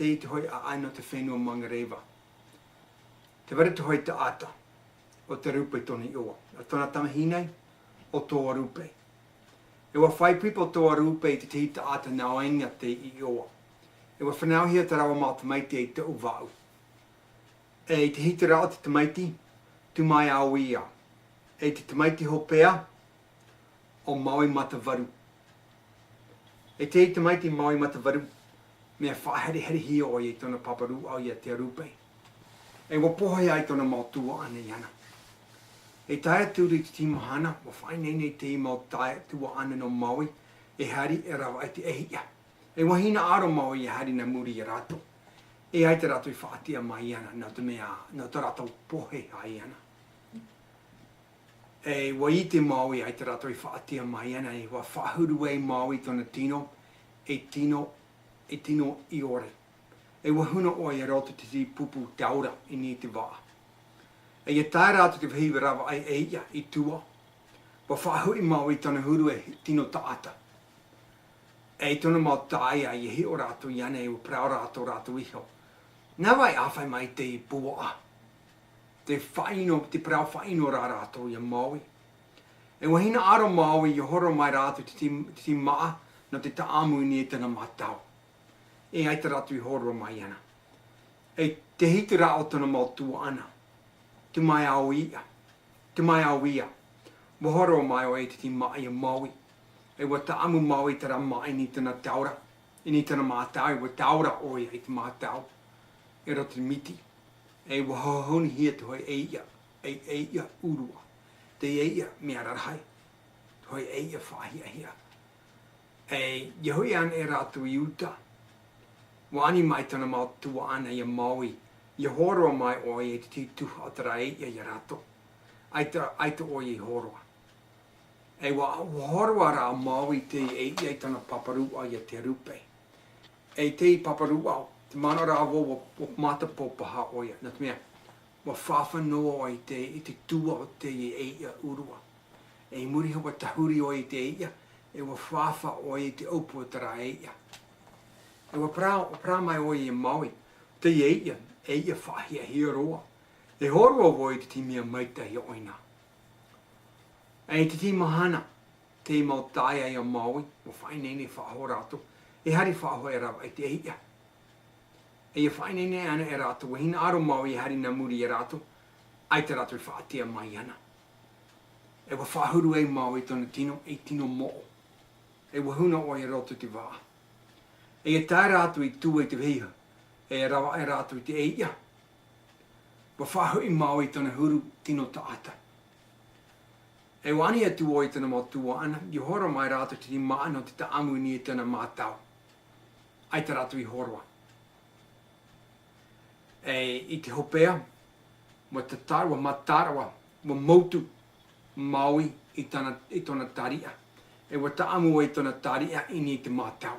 te hoi a aino te whenua mangarewa. Te wara te hoi te ata o te rupe toni iwa. A tona tamahinei o tō rupe. E wa whai pipa o tō rupe te te hita ata nā oenga te I iwa. E wa whanau hia te rawa mā tamaiti e te uvau. E te hita rao te tamaiti, tu mai au ia. E te tamaiti hopea o Maui Matavaru. E te tamaiti Maui Matavaru, mea whaheri hia o i tona paparu au ia te rupe. E wa pohoi ai tona mātua ane iana. E taia tūri te timahana, wa whainene te mau taia tua ana no Maui, e hari e rawa ai te ehia. E wahina aro Maui e hari na muri i rato. E ai te rato I whaatia mai iana, nā te mea, nā te rato pohe ai iana. E wa I te Maui ai te rato I whaatia mai iana, e wa whahuru e Maui tona tino, e tino I ore. E wa huna o e roto te ti pupu taura I ni te waa. E ia tae rato te wahiwa rawa ai eia I tua. Wa whahui Maui tona huru e tino taata. E tona mau tae ai e hi o rato iane e o prao rato iho. Nā vai awhai mai te I pua. Te whaino, te prao whaino rato I Maui. E wahina aro Maui I horo mai rato te ti maa no te taamu ni e tana matau. E ai te rato I horo mai ana. E te hiti rao tona mau tua ana. Tu mai au ia. Tu mai au ia. Wa horo mai o e te ti maa I Maui. E wa taamu Maui tera mai ni tana taura. I ni tana mātau. E wa taura o ia I te mātau. E roto te miti. E wa hohoni hia te hoi eia. E eia urua. Te eia mea rarahai. Te hoi eia whahia hia. E hui an e ratu I uta. Wa ani mai tana mau tua ana I Maui. I horoa mai o e te tuha o tera eia I rato. Ai te o I horoa. E wa horoa ra Maui te eia I tana paparu o I te rupe. E te paparu au. Te mana ra wo mata popaha o ia. Nā te mea. Wa whawhanoa o I te tua o te eia urua. E muri hawa tahuri o I te eia. E wa whawha o I te opu o tera eia. E wa pra mai o I Maui. Te eia whahia hia roa. E horoa o I te timia maitahi oina. E te timahana. Te mau taia I Maui. Wa whainene whaho rato. E hari whaho e rawa I te eia. E ia whainene ana e rato. Wahina aro Maui e hari na muri e rato. Ai te rato I whaatia mai ana. E wa whahuru e Maui tona tino e tino mo'o. E wahuna o e roto te waa. E ia tae rato I tu e te veha. E rawa e rato I te eia. Wa whahu I Maui tona huru tino taata. E wani atu o I tana mau tua ana. I horo mai rato te ti maa no te ta amu ni e tana mātau. Ai te rato I horoa. E I te hopea. Wa te tarawa matarawa. Wa mautu Maui I tona taria. E wa taamu o I tona taria I ni te mātau.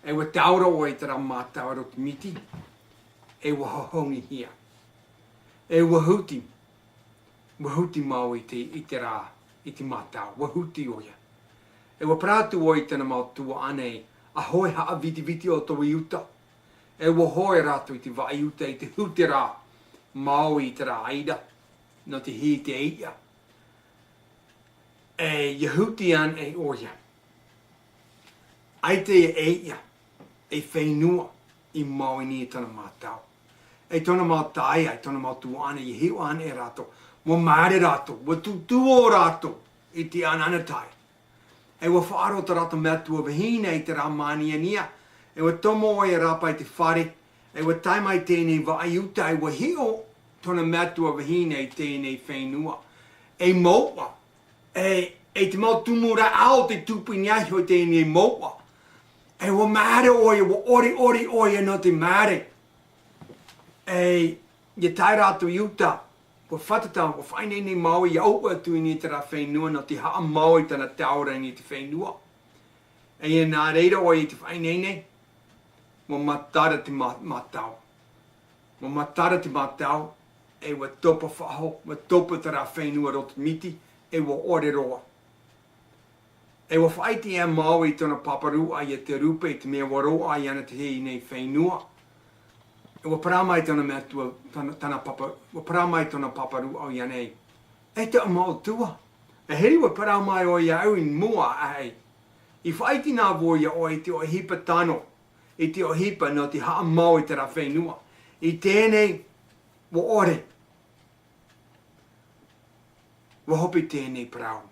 E wa taura o I tera mātau aro te miti. E wa hohongi hia. E wa huti. Wa huti Maui I te rā. I te mātau. Wa huti o ia. E wa prātu o I tena mau tua ane. A hoi haa viti o tō iuta. E wa hoi rātu I te wa iuta I te huti rā. Maui I te rā aida. No te hi te eia. E Yehuti an e oia. Ai te eia. E whenua I Maui ni tana mātau. E tona mātai ai tona mātuana I hiu an e rato. Wa maare rato. Wa tutu o rato. I te ananatai. E wa whaaro ta rato mea tua wahine I te rā mania nia. E wa tomo o e rapa I te whare. E wa taimai tēnei wa aiuta. E wa hiu tona mea tua wahine I tēnei whenua. E maua. E te mau tumura ao te tupu niahi o tēnei maua. E wa maare oia, wa ori oia no te maare. E ia tai rato I uta. Wa whatata, wa whainene Maui I au atu I ni te rā whenua no te haa Maui tana taura I ni te whenua. E ia nā reira oia I te whainene. Wa matara te mātau. Wa matara te mātau. E wa topa whaho, wa topa te rā whenua ro te miti. E wa ore roa. E wa whaiti e Māui tona paparua i te rupe te mea waro ai ana te hei nei whainua. E wa paramai tona mea tua, wa paramai tona paparua o ianei. E te amau tua. E heri wa paramai o iau in mua ai. I whaiti nā voia o i te o hipa tano. I te o hipa no te haa Māui te ra whainua. I tēnei wa ore. Wa hopi tēnei parau.